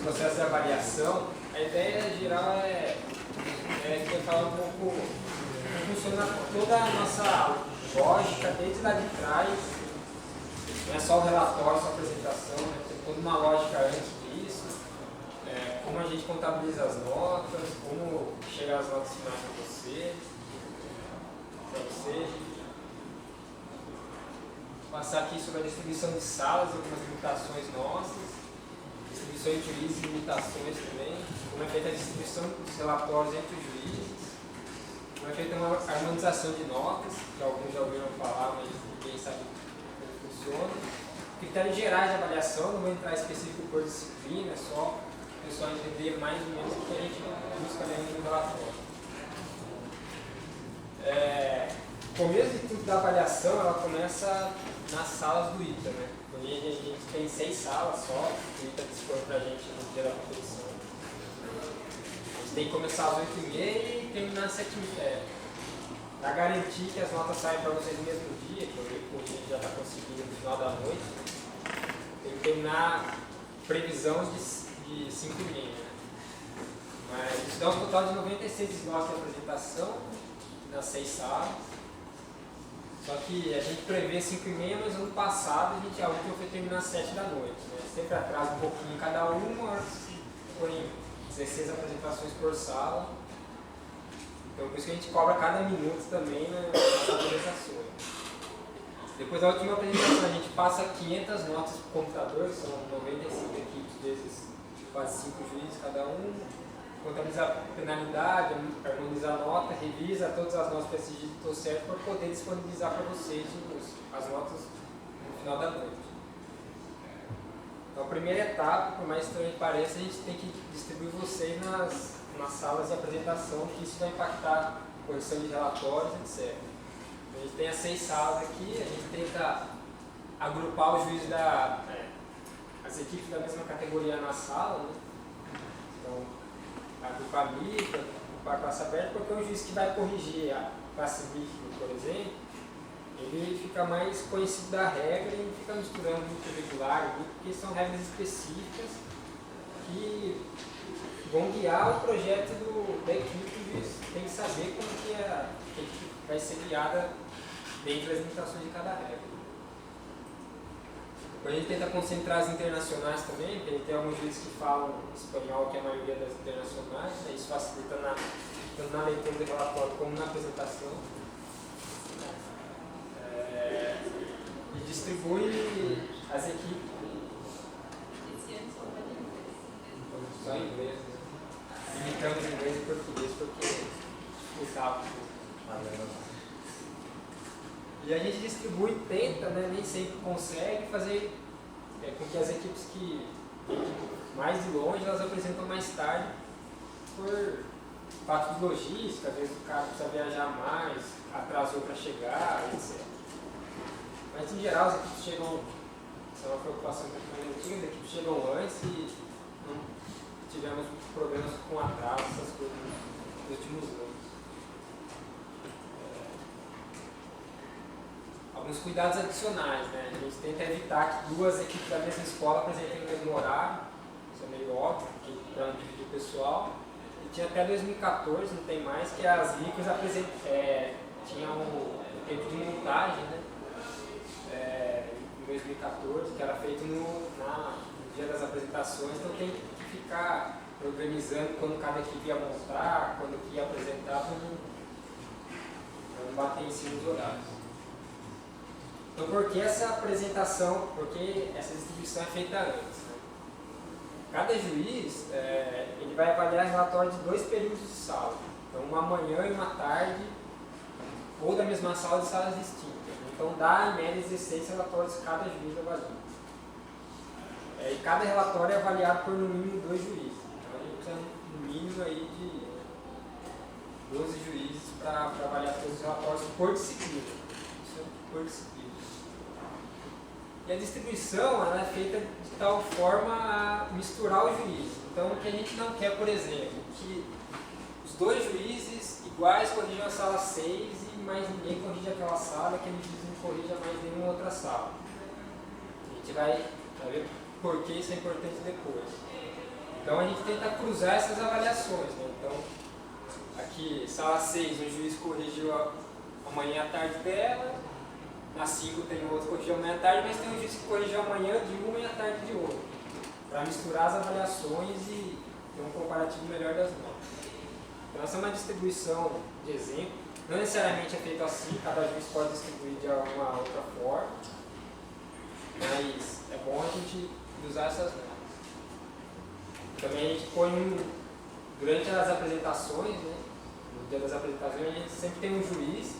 processo de avaliação, a ideia geral é falar um pouco como funciona toda a nossa lógica desde lá de trás. Não é só o relatório, só a apresentação, né? Tem toda uma lógica antes disso. Como a gente contabiliza as notas, como chega as notas finais para você. Passar aqui sobre a distribuição de salas, algumas limitações nossas, distribuição de juízes e limitações também, como é feita a distribuição dos relatórios entre os juízes, como é feita uma harmonização de notas, que alguns já ouviram falar, mas ninguém sabe como funciona. Critérios gerais de avaliação, não vou entrar específico por disciplina, é só o pessoal entender mais ou menos o que a gente busca dentro do relatório. O começo de tudo da avaliação, ela começa nas salas do ITA, né? Hoje a gente tem 6 salas só, o ITA dispõe pra gente no dia da competição. A gente tem que começar às 8h30 e terminar às 7h30. Para garantir que as notas saem para vocês no mesmo dia, que eu vejo que a gente já está conseguindo no final da noite, tem que terminar previsão de 5h30. Né? Mas isso dá um total de 96 esboços de apresentação nas 6 salas. Só que a gente prevê 5h30, mas ano passado a última foi terminar às 7 da noite. Né? Sempre atrasa um pouquinho cada uma, põe 16 apresentações por sala. Então por isso que a gente cobra cada minuto também nas apresentações. Depois da última apresentação a gente passa 500 notas para o computador, que são 95 equipes vezes quase 5 juízes cada um. Contabiliza a penalidade, harmoniza a nota, revisa todas as notas para esse dígito certo para poder disponibilizar para vocês as notas no final da noite. Então a primeira etapa, por mais estranho que pareça, a gente tem que distribuir vocês nas salas de apresentação, que isso vai impactar a correção de relatórios, etc. A gente tem as 6 salas aqui, a gente tenta agrupar os juízes as equipes da mesma categoria na sala, né? Então, agrupar micro, agrupar classe aberta, porque o juiz que vai corrigir a classe micro, por exemplo, ele fica mais conhecido da regra e não fica misturando muito irregular, porque são regras específicas que vão guiar o projeto da equipe. O juiz tem que saber como que a equipe vai ser guiada dentro das limitações de cada regra. Depois a gente tenta concentrar as internacionais também, porque tem alguns juízes que falam espanhol, que é a maioria das internacionais, né? Isso facilita tanto na leitura do relatório como na apresentação. E distribui as equipes. Só em inglês, né? Limitamos inglês e português porque explicava. E a gente distribui, tenta, né, nem sempre consegue fazer com que as equipes que mais de longe elas apresentam mais tarde por fato de logística, às vezes o cara precisa viajar mais, atrasou para chegar, etc. Mas em geral as equipes chegam, isso é uma preocupação que eu antiga, as equipes chegam antes e não tivemos problemas com atraso, essas coisas nos últimos anos. Alguns cuidados adicionais, né? A gente tenta evitar que 2 equipes da mesma escola apresentem no mesmo horário, isso é meio óbvio, para não dividir o pessoal. E tinha até 2014, não tem mais, que as micros tinham o tempo de montagem, né? Em 2014, que era feito no dia das apresentações, então tem que ficar organizando quando cada equipe ia montar, quando que ia apresentar, para não bater em cima dos horários. Então, por que essa apresentação, porque essa distribuição é feita antes? Né? Cada juiz ele vai avaliar relatório de 2 períodos de sala. Então, uma manhã e uma tarde, ou da mesma sala de salas distintas. Então, dá em média 16 relatórios cada juiz avalia. E cada relatório é avaliado por no mínimo 2 juízes. Então, a gente precisa no mínimo aí de 12 juízes para avaliar todos os relatórios por disciplina. Isso é por disciplina. E a distribuição ela é feita de tal forma a misturar os juízes. Então, o que a gente não quer, por exemplo, que os 2 juízes iguais corrijam a sala 6 e mais ninguém corrige aquela sala, aquele juiz não corrija mais nenhuma outra sala. A gente vai ver por que isso é importante depois. Então a gente tenta cruzar essas avaliações, né? Então, aqui, sala 6, o juiz corrigiu amanhã à tarde dela, na 5 tem o outro que corrigiu amanhã à tarde, mas tem um juiz que corrigiu amanhã de uma e à tarde de outra, para misturar as avaliações e ter um comparativo melhor das notas. Então essa é uma distribuição de exemplo, não necessariamente é feito assim, cada juiz pode distribuir de alguma outra forma, mas é bom a gente usar essas notas. Também a gente põe, durante as apresentações, né, no dia das apresentações, a gente sempre tem um juiz,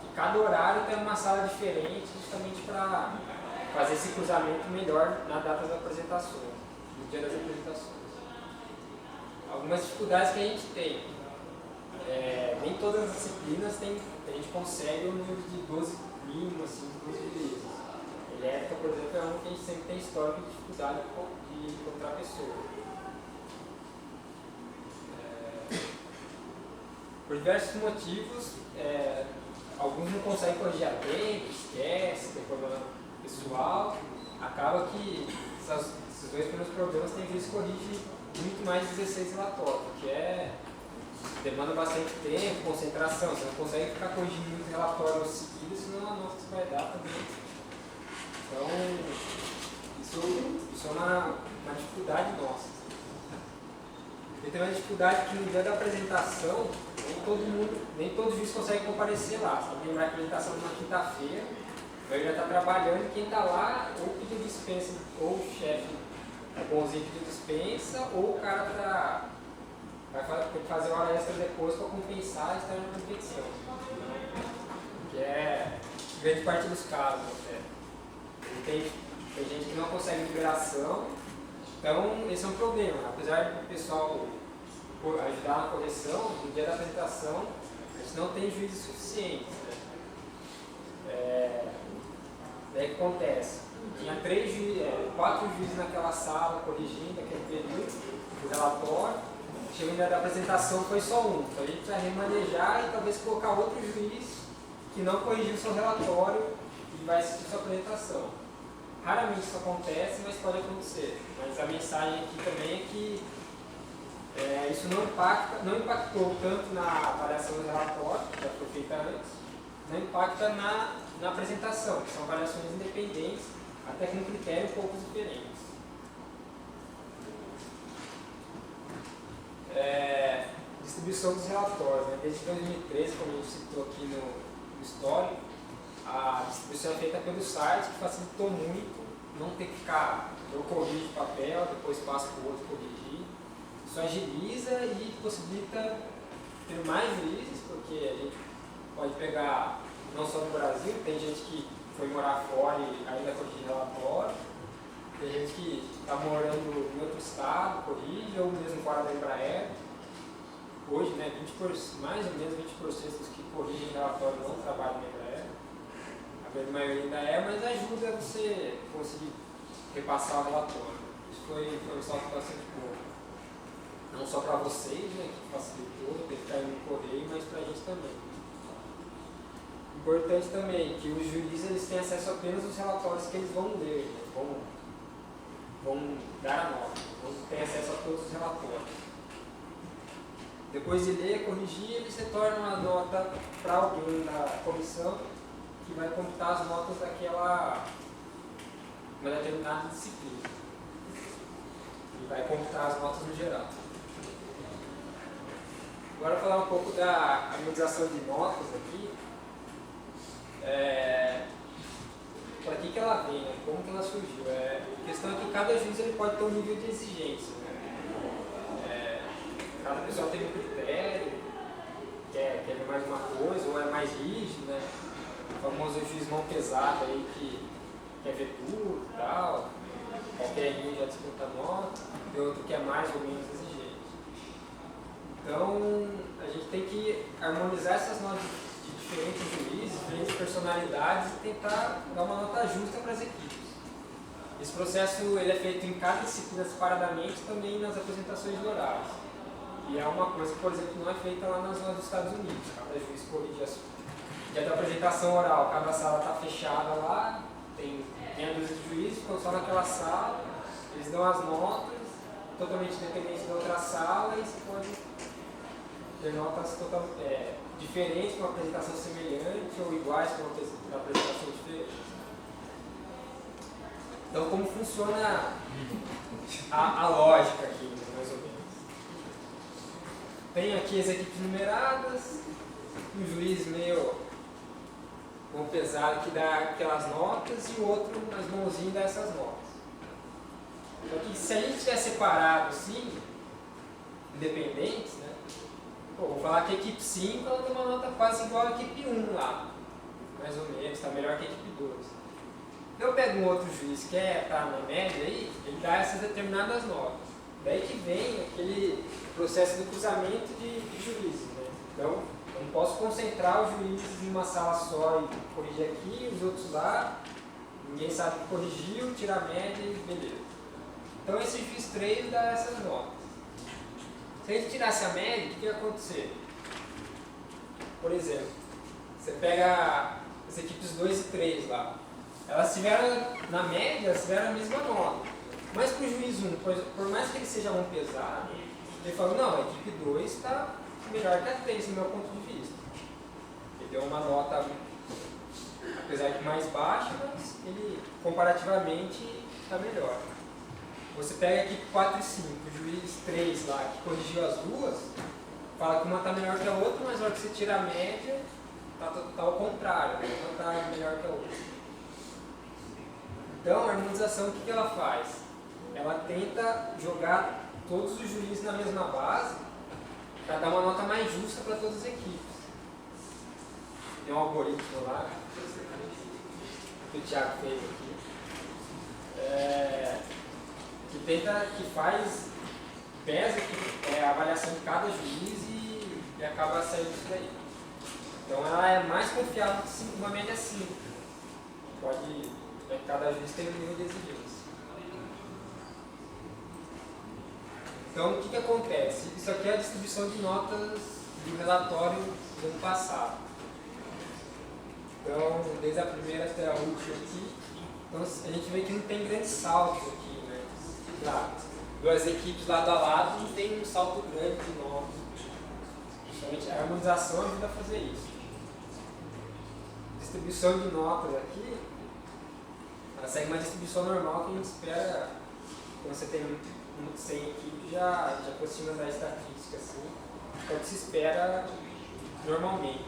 que cada horário tem uma sala diferente, justamente para fazer esse cruzamento melhor na data das apresentações, no dia das apresentações. Algumas dificuldades que a gente tem. Nem todas as disciplinas a gente consegue um número de 12 mínimo, assim, 12 vezes. Elétrica, por exemplo, é um que a gente sempre tem histórico de dificuldade de encontrar pessoas. Por diversos motivos, alguns não conseguem corrigir a tempo, esquece, tem problema pessoal, acaba que esses dois primeiros problemas tem vezes que corrige muito mais de 16 relatórios, que demanda bastante tempo, concentração, você não consegue ficar corrigindo muitos relatórios seguidos, senão a nota que vai dar também. Então, isso é uma dificuldade nossa. E tem uma dificuldade que no dia da apresentação, nem todo juiz consegue comparecer lá. Você tem que lembrar que a apresentação é uma quinta-feira, ele já está trabalhando e quem está lá ou pediu dispensa, ou o chefe bonzinho pediu dispensa, ou o cara vai ter que fazer hora extra depois para compensar e estar na competição. Que é grande parte dos casos. Tem gente que não consegue liberação. Então, esse é um problema. Apesar do pessoal ajudar na correção, no dia da apresentação, a gente não tem juízes suficientes. Daí o que acontece? Tinha 4 juízes naquela sala corrigindo aquele período, o relatório. Chegou no dia da apresentação, foi só um. Então, a gente precisa remanejar e talvez colocar outro juiz que não corrigiu o seu relatório e vai assistir sua apresentação. Raramente isso acontece, mas pode acontecer. Mas a mensagem aqui também é que isso não impactou tanto na avaliação do relatório, que já foi feita antes, não impacta na apresentação, que são avaliações independentes, até com critérios um pouco diferentes. Distribuição dos relatórios. Né? Desde 2013, como a gente citou aqui no histórico, a distribuição é feita pelo site, que facilitou muito não ter que ficar, eu corrijo de papel, depois passo para o outro corrigir. Isso agiliza e possibilita ter mais juízes, porque a gente pode pegar, não só no Brasil, tem gente que foi morar fora e ainda corrige relatório, tem gente que está morando em outro estado, corrige, ou mesmo fora da Embraer. Hoje, né, mais ou menos 20% dos que corrigem relatório não trabalham na Embraer. A grande maioria ainda mas ajuda você conseguir repassar o relatório. Isso foi um salto bastante bom. Não só para vocês, né, que facilitou, ter que cair no correio, mas para a gente também. Importante também que os juízes eles têm acesso apenas aos relatórios que eles vão ler, né, vão dar a nota, não têm acesso a todos os relatórios. Depois de ler, corrigir, eles retornam a nota para alguém da comissão que vai computar as notas daquela uma determinada disciplina. E vai computar as notas no geral. Agora falar um pouco da harmonização de notas aqui. Para que ela vem, né? Como que ela surgiu? A questão é que cada juiz ele pode ter um nível de exigência. Né? Cada pessoa tem um critério, quer ver mais uma coisa, ou é mais rígido, né? O famoso juiz mão pesada aí que quer ver tudo e tal, qualquer errinho já desconta nota, e outro que é mais ou menos exigente. Então, a gente tem que harmonizar essas notas de diferentes juízes, diferentes personalidades e tentar dar uma nota justa para as equipes. Esse processo ele é feito em cada disciplina separadamente, também nas apresentações de horários. E é uma coisa que, por exemplo, não é feita lá nas zonas dos Estados Unidos. Cada juiz corrige dia da apresentação oral, cada sala está fechada lá, tem a dúzia de juízes, ficam só naquela sala, eles dão as notas totalmente independente da outra sala e você pode ter notas diferentes com uma apresentação semelhante ou iguais com uma apresentação diferente. Então, como funciona a lógica aqui, mais ou menos? Tem aqui as equipes numeradas, um juiz meio bom pesado que dá aquelas notas e o outro mais bonzinho dá essas notas. Só que se a gente tiver separado assim, independentes, né? Pô, vou falar que a equipe 5 ela tem uma nota quase igual à equipe 1 lá, mais ou menos, está melhor que a equipe 2. Eu pego um outro juiz que está na média aí, ele dá essas determinadas notas. Daí que vem aquele processo do cruzamento de juízes, né? Então, eu não posso concentrar os juízes em uma sala só e corrigir aqui, os outros lá, ninguém sabe o que corrigiu, tira a média e beleza. Então, esse juiz 3 dá essas notas. Se a gente tirasse a média, o que ia acontecer? Por exemplo, você pega as equipes 2 e 3 lá. Elas tiveram, na média, elas tiveram a mesma nota. Mas para o juiz 1, por mais que ele seja um pesado, ele falou, não, a equipe 2 está melhor que a 3, no meu ponto de vista. Ele deu uma nota, apesar de mais baixa, mas ele, comparativamente, está melhor. Você pega a equipe 4 e 5, o juiz 3 lá, que corrigiu as duas, fala que uma está melhor que a outra, mas na hora que você tira a média, está ao contrário, uma está melhor que a outra. Então, a harmonização, o que ela faz? Ela tenta jogar todos os juízes na mesma base para dar uma nota mais justa para todas as equipes. Tem um algoritmo lá que o Thiago fez aqui, que pesa a avaliação de cada juiz e acaba saindo isso daí. Então ela é mais confiável que uma média 5. Cada juiz tem um nível de exigência. Então, o que acontece? Isso aqui é a distribuição de notas do relatório do ano passado. Então, desde a primeira até a última aqui, então, a gente vê que não tem grandes saltos aqui, né? Claro, duas equipes lado a lado não tem um salto grande de notas. Justamente a harmonização ajuda a fazer isso. Distribuição de notas aqui, ela segue uma distribuição normal que a gente espera quando você tem 100 equipes, já aproxima da estatística, assim, é o que se espera normalmente.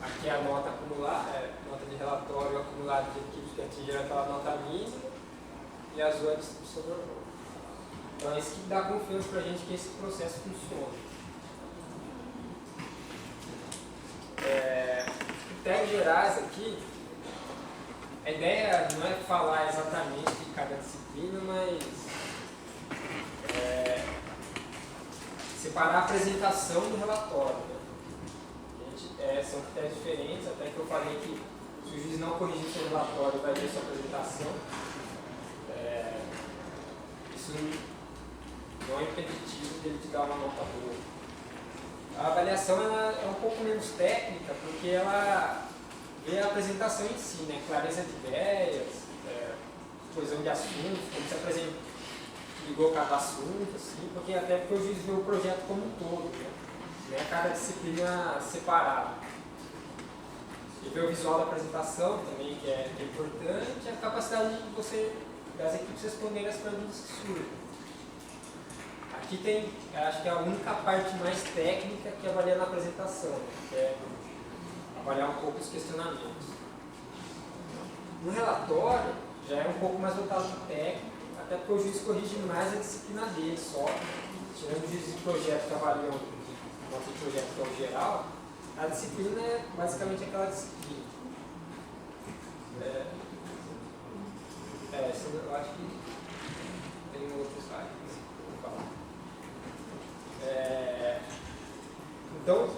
Aqui é a nota acumulada, nota de relatório acumulado de equipes que atingiram aquela nota mínima, e azul é a distribuição normal. Então é isso que dá confiança para a gente que esse processo funciona. Em termos gerais aqui, a ideia não é falar exatamente de cada disciplina, mas separar a apresentação do relatório. Né? São critérios diferentes, até que eu falei que se o juiz não corrigir seu relatório, vai ver sua apresentação. Isso não é impeditivo de ele te dar uma nota boa. A avaliação ela é um pouco menos técnica, porque ela vê a apresentação em si, né? Clareza de ideias, coesão de assuntos, como se apresenta, ligou cada assunto, assim, porque até porque o juiz vê o projeto como um todo, né? Não é cada disciplina separada. E vê o visual da apresentação também, que é importante, e a capacidade de das equipes responderem as perguntas que surgem. Aqui tem, acho que é a única parte mais técnica que avalia na apresentação, né? Que é avaliar um pouco os questionamentos. No relatório, já é um pouco mais voltado para o técnico, até porque o juiz corrige mais a disciplina dele só. Tirando o juiz de projeto que avalia o nosso projeto que é o geral, a disciplina é basicamente aquela disciplina. Eu acho que tem um outro slide. Então,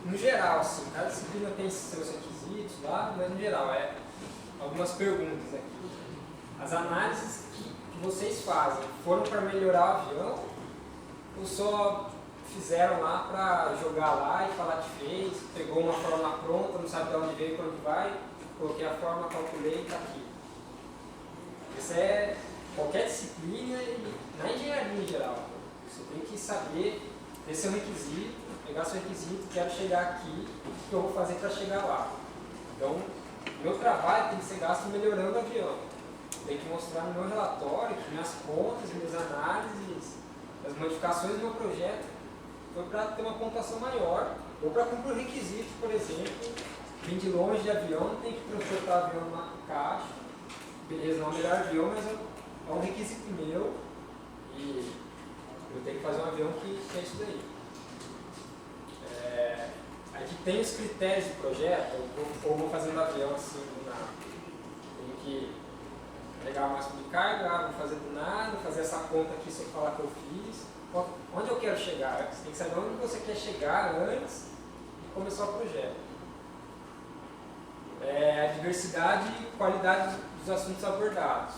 no geral, assim, cada disciplina tem seus requisitos lá, mas no geral, algumas perguntas aqui. As análises que vocês fazem foram para melhorar o avião ou só fizeram lá para jogar lá e falar que fez, pegou uma fórmula pronta, não sabe de onde veio, para onde vai, coloquei a fórmula, calculei e está aqui. Essa é qualquer disciplina e na engenharia em geral. Você tem que saber ter seu requisito, pegar seu requisito, quero chegar aqui, o que eu vou fazer para chegar lá. Então, meu trabalho tem que ser gasto melhorando o avião. Tem que mostrar no meu relatório que minhas contas, minhas análises, as modificações do meu projeto foi para ter uma pontuação maior, ou para cumprir o requisito, por exemplo, vim de longe de avião, tem que transportar o avião numa caixa, beleza, não é o melhor avião, mas é um requisito meu e eu tenho que fazer um avião que é isso daí. Aqui tem os critérios de projeto, eu vou fazendo avião assim, tenho que pegar o máximo de carga, vou fazer do nada, fazer essa conta aqui sem falar que eu fiz. Onde eu quero chegar? Você tem que saber onde você quer chegar antes de começar o projeto. A diversidade e qualidade dos assuntos abordados.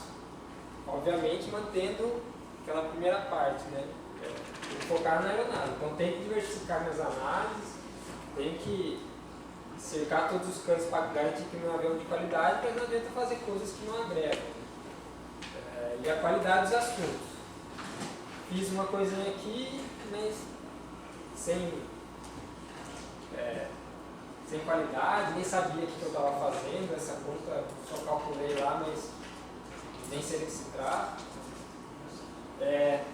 Obviamente mantendo aquela primeira parte, né? Tem que focar na aeronave. Então tem que diversificar minhas análises, tem que cercar todos os cantos para garantir que meu avião é de qualidade, mas não adianta fazer coisas que não agregam. E a qualidade dos assuntos. Fiz uma coisinha aqui, mas sem qualidade, nem sabia o que eu estava fazendo, essa conta só calculei lá, mas nem sei do que se trata.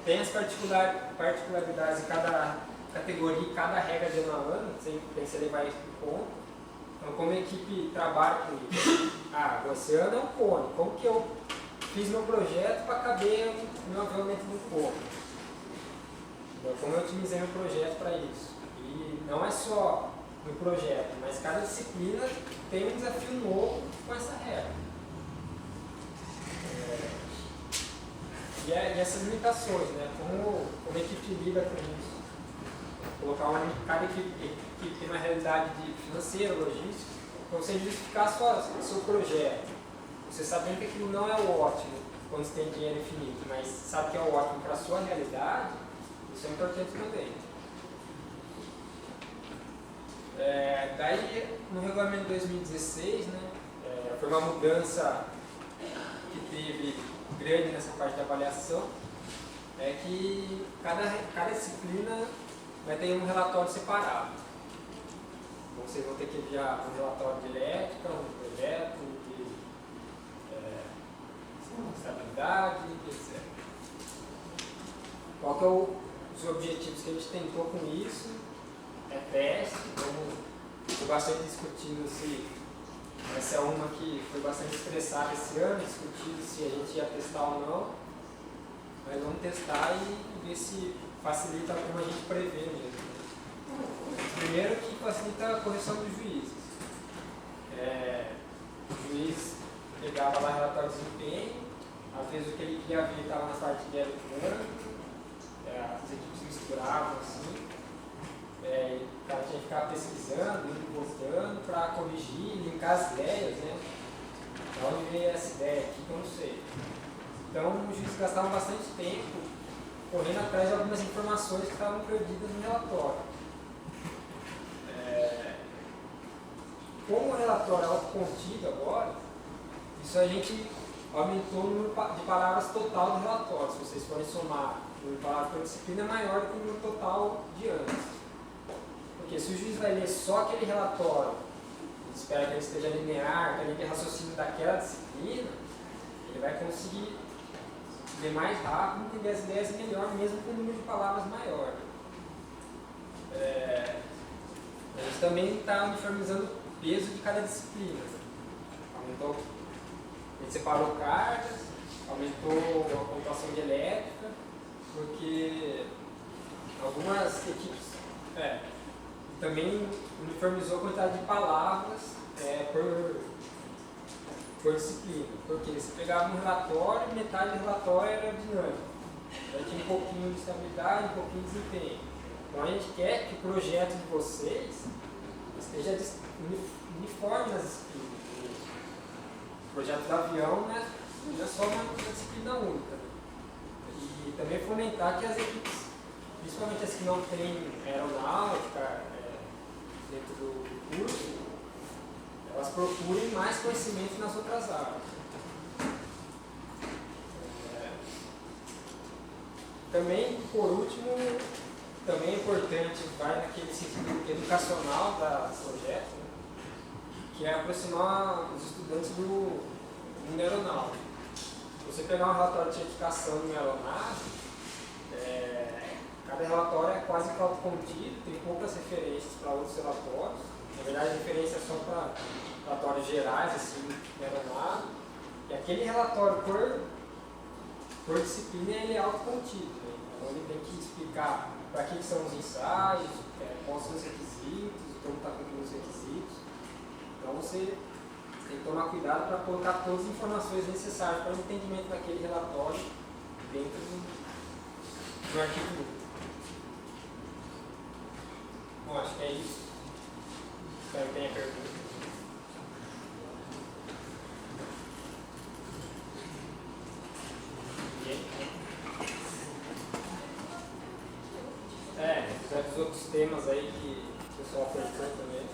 Tem as particularidades de cada categoria, cada regra de ano, tem que levar isso em conta. Então, como a equipe trabalha com isso? Esse ano é um cone, como que eu fiz meu projeto para caber meu avião dentro do cone? Como eu otimizei meu projeto para isso? E não é só no projeto, mas cada disciplina tem um desafio novo com essa regra. E essas limitações, né? Como a equipe lida com isso? Colocar cada equipe tem uma realidade financeira, logística, para você justificar seu projeto. Você sabendo que aquilo não é o ótimo quando você tem dinheiro infinito, mas sabe que é o ótimo para a sua realidade, isso é importante também. Daí, no regulamento de 2016, né, foi uma mudança que teve grande nessa parte de avaliação, que cada disciplina vai ter um relatório separado. Então, vocês vão ter que enviar um relatório de elétrica, um projeto, de estabilidade, etc. Qual que é os objetivos que a gente tentou com isso? Teste, estou bastante discutindo se essa é uma que foi bastante estressada esse ano, discutindo se a gente ia testar ou não, mas vamos testar e ver se facilita como a gente prevê mesmo. Primeiro que facilita a correção dos juízes. O juiz pegava lá relatório de desempenho, às vezes o que ele queria ver estava na parte de eletrônico, as equipes misturavam assim. O cara tinha que ficar pesquisando, indo e voltando para corrigir, linkar as ideias, né? De onde veio essa ideia aqui que eu não sei. Então os juízes gastavam bastante tempo correndo atrás de algumas informações que estavam perdidas no relatório. Como o relatório é autocontido agora, isso a gente aumentou o número de palavras total do relatório. Se vocês forem somar o número de palavras por disciplina, é maior do que o número total de antes. Porque se o juiz vai ler só aquele relatório, ele espera que ele esteja linear, que ele tenha raciocínio daquela disciplina, ele vai conseguir ler mais rápido, entender as ideias melhor, mesmo com o número de palavras maior. A gente também está uniformizando o peso de cada disciplina. Aumentou, a gente separou cargas, aumentou a pontuação de elétrica, porque algumas equipes também uniformizou a quantidade de palavras por disciplina. Porque você pegava um relatório, metade do relatório era dinâmico. Então tinha um pouquinho de estabilidade, um pouquinho de desempenho. Então a gente quer que o projeto de vocês esteja uniforme nas disciplinas. O projeto do avião não é só uma disciplina única. E também fomentar que as equipes, principalmente as que não têm aeronáutica dentro do curso, elas procurem mais conhecimento nas outras áreas. Também, por último, também é importante, vai naquele sentido educacional do projeto, né? Que é aproximar os estudantes do mundo aeronáutico. Você pegar um relatório de certificação em aeronave, cada relatório é quase que autocontido, tem poucas referências para outros relatórios. Na verdade, a referência é só para relatórios gerais, assim, em aeronave. E aquele relatório por disciplina ele é autocontido, né? Então ele tem que explicar para que são os ensaios, quais são os requisitos, como está cumprindo os requisitos. Então você tem que tomar cuidado para colocar todas as informações necessárias para o entendimento daquele relatório dentro do artigo 1. Bom, acho que é isso. Espero que tenha pergunta. Os outros temas aí que o pessoal perguntou também.